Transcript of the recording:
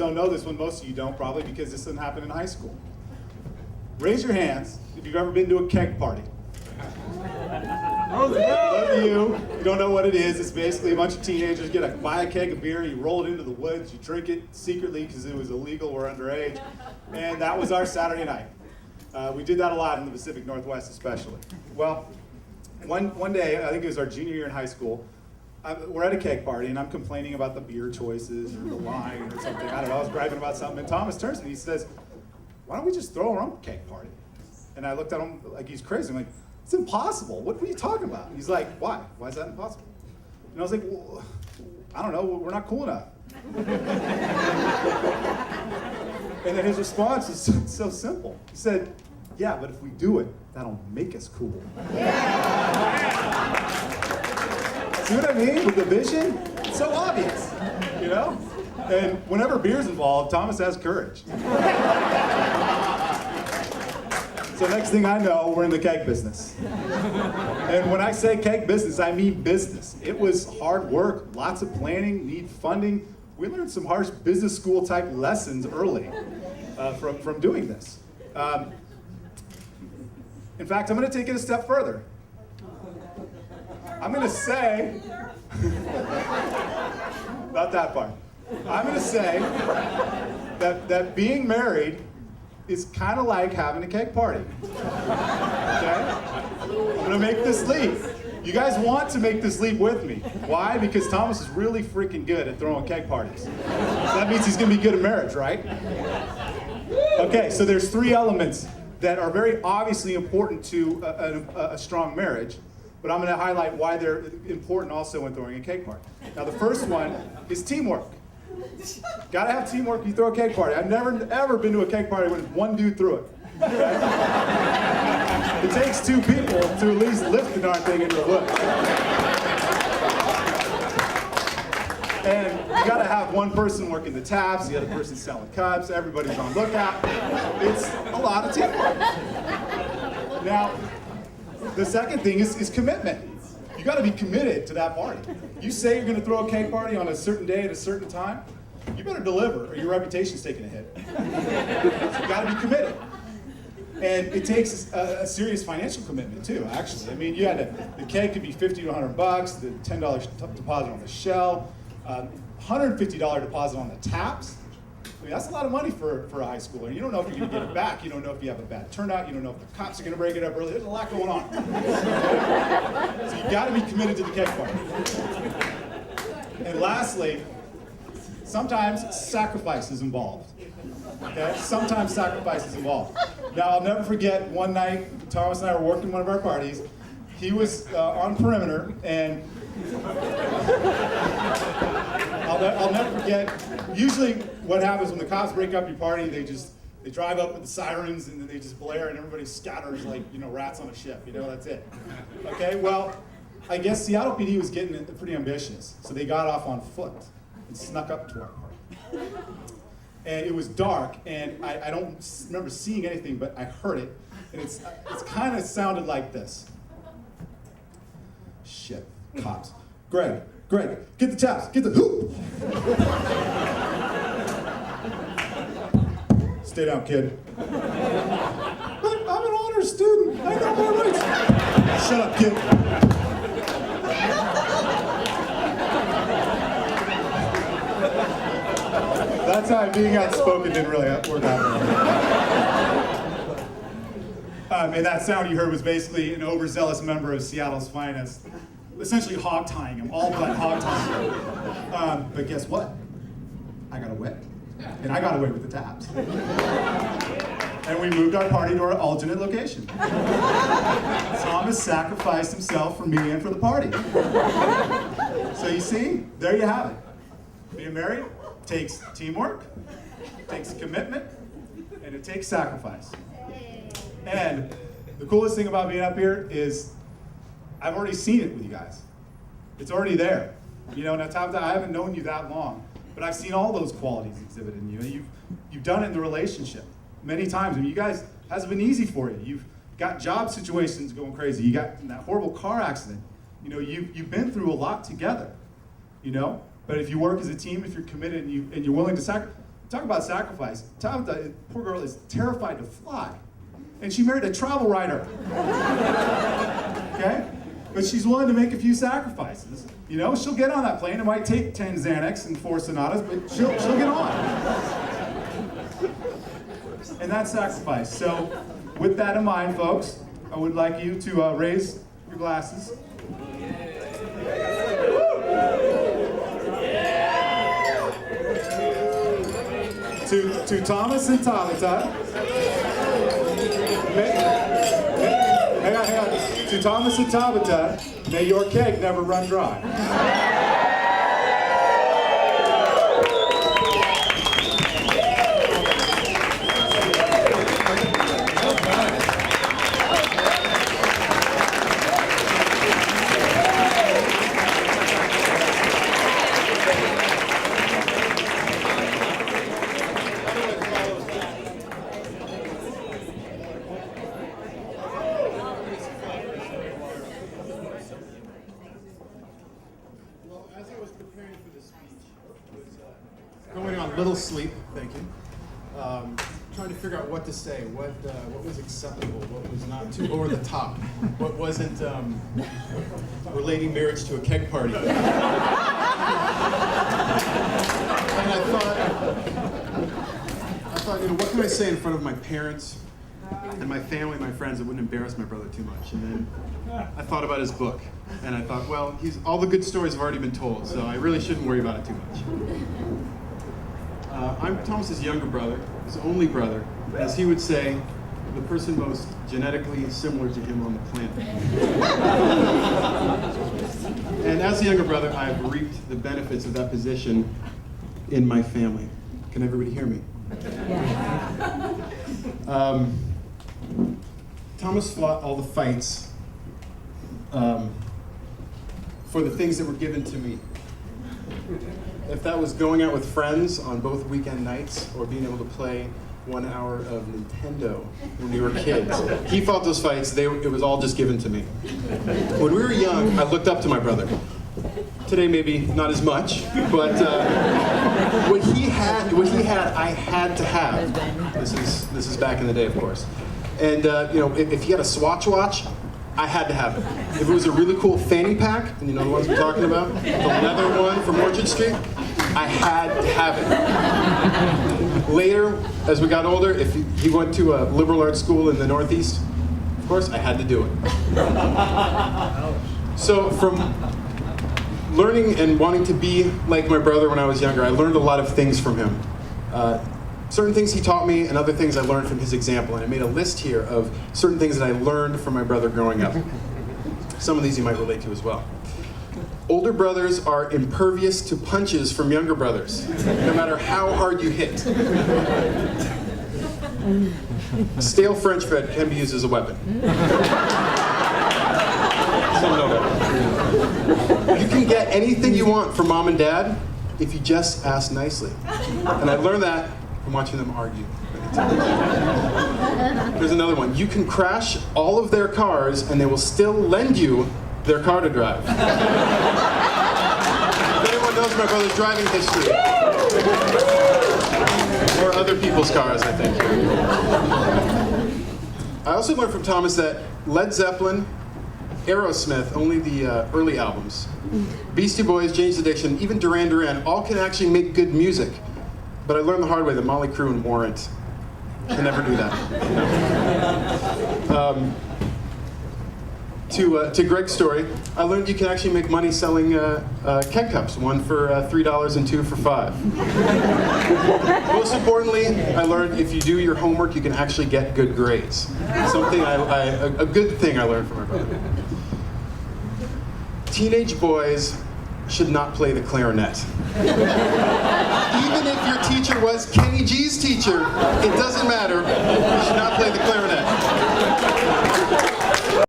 don't know this one, most of you don't probably, because this didn't happen in high school. Raise your hands if you've ever been to a keg party. Those of you who don't know what it is, it's basically a bunch of teenagers buy a keg of beer, you roll it into the woods, you drink it secretly because it was illegal, we're underage, and that was our Saturday night. We did that a lot in the Pacific Northwest especially. Well, one day, I think it was our junior year in high school, we're at a keg party and I'm complaining about the beer choices or the wine or something, I don't know, I was griping about something, and Thomas turns to me and he says, why don't we just throw our own keg party? And I looked at him like he's crazy. I'm like, it's impossible. What are you talking about? And he's like, why? Why is that impossible? And I was like, well, I don't know. We're not cool enough. And then his response was so simple. He said, yeah, but if we do it, that'll make us cool. See what I mean with the vision? It's so obvious, you know? And whenever beer's involved, Thomas has courage. So next thing I know, we're in the keg business. And when I say keg business, I mean business. It was hard work, lots of planning, need funding. We learned some harsh business school type lessons early from doing this. In fact, I'm going to take it a step further. I'm going to say, not that part. I'm going to say that being married is kind of like having a keg party. Okay? I'm going to make this leap. You guys want to make this leap with me. Why? Because Thomas is really freaking good at throwing keg parties. So that means he's going to be good at marriage, right? Okay, so there's 3 elements that are very obviously important to a strong marriage, but I'm going to highlight why they're important also when throwing a keg party. Now, the first one is teamwork. Gotta have teamwork when you throw a keg party. I've never, ever been to a keg party when one dude threw it. Okay? It takes 2 people to at least lift the darn thing into the wood. And you gotta have one person working the taps, the other person selling cups, everybody's on lookout. It's a lot of teamwork. Now, the second thing is commitment. You gotta be committed to that party. You say you're gonna throw a keg party on a certain day at a certain time, you better deliver or your reputation's taking a hit. So you gotta be committed. And it takes a serious financial commitment too, actually. I mean, the keg could be $50 to $100, the $10 deposit on the shell, $150 deposit on the taps. I mean, that's a lot of money for a high schooler. You don't know if you're going to get it back. You don't know if you have a bad turnout. You don't know if the cops are going to break it up early. There's a lot going on. So you got to be committed to the keg party. And lastly, sometimes sacrifice is involved. Okay? Sometimes sacrifice is involved. Now, I'll never forget one night, Thomas and I were working one of our parties. He was on perimeter, and I'll never forget, usually what happens when the cops break up your party, they drive up with the sirens and then they just blare and everybody scatters like, rats on a ship, that's it. Okay, well, I guess Seattle PD was getting pretty ambitious, so they got off on foot and snuck up to our party. And it was dark, and I don't remember seeing anything, but I heard it, and it's kind of sounded like this. Shit, cops. Greg, get the taps, get the hoop. Stay down, kid. But I'm an honor student. I know my rights. Shut up, kid. That's how being outspoken didn't really work out. And that sound you heard was basically an overzealous member of Seattle's finest, essentially hog-tying him, all but hog-tying him. But guess what? I got away. And I got away with the taps. And we moved our party to our alternate location. Thomas sacrificed himself for me and for the party. So you see, there you have it. Being married takes teamwork, takes commitment, and it takes sacrifice. And the coolest thing about being up here is I've already seen it with you guys. It's already there. Now Tabata, I haven't known you that long, but I've seen all those qualities exhibited in you. You've done it in the relationship many times. I mean, you guys, it hasn't been easy for you. You've got job situations going crazy. You got in that horrible car accident. You've been through a lot together. But if you work as a team, if you're committed and you're willing to sacrifice, talk about sacrifice. Tabata, poor girl, is terrified to fly. And she married a travel writer. Okay? But she's willing to make a few sacrifices. You know, she'll get on that plane. It might take 10 Xanax and 4 Sonatas, but she'll get on. And that's sacrifice. So with that in mind, folks, I would like you to raise your glasses. To Thomas and Tabata. Hang on. To Thomas and Tabata, may your keg never run dry. Going on little sleep, thank you. Trying to figure out what to say, what was acceptable, what was not too over the top, what wasn't relating marriage to a keg party. And I thought, you know, what can I say in front of my parents and my family, my friends that wouldn't embarrass my brother too much? And then I thought about his book, and I thought, well, all the good stories have already been told, so I really shouldn't worry about it too much. I'm Thomas's younger brother, his only brother, as he would say, the person most genetically similar to him on the planet. And as a younger brother, I've reaped the benefits of that position in my family. Can everybody hear me? Thomas fought all the fights for the things that were given to me. If that was going out with friends on both weekend nights or being able to play 1 hour of Nintendo when we were kids, he fought those fights. It was all just given to me. When we were young, I looked up to my brother. Today, maybe not as much, but what he had, I had to have. This is back in the day, of course. And you know, if he had a Swatch watch, I had to have it. If it was a really cool fanny pack, and you know the ones we're talking about, the leather one from Orchard Street, I had to have it. Later, as we got older, if he went to a liberal arts school in the Northeast, of course, I had to do it. So from learning and wanting to be like my brother when I was younger, I learned a lot of things from him. Certain things he taught me and other things I learned from his example. And I made a list here of certain things that I learned from my brother growing up. Some of these you might relate to as well. Older brothers are impervious to punches from younger brothers, no matter how hard you hit. Stale French bread can be used as a weapon. Some know that. You can get anything you want from mom and dad if you just ask nicely. And I learned that from watching them argue. There's another one. You can crash all of their cars and they will still lend you their car to drive. If anyone knows my brother's driving history. Or other people's cars, I think. I also learned from Thomas that Led Zeppelin, Aerosmith, only the early albums, Beastie Boys, Jane's Addiction, even Duran Duran, all can actually make good music. But I learned the hard way that Motley Crue and Warrant can never do that. To Greg's story, I learned you can actually make money selling keg cups, one for $3 and two for $5. Most importantly, I learned if you do your homework, you can actually get good grades. Something a good thing I learned from my brother. Teenage boys should not play the clarinet. Even if your teacher was Kenny G's teacher, it doesn't matter. You should not play the clarinet.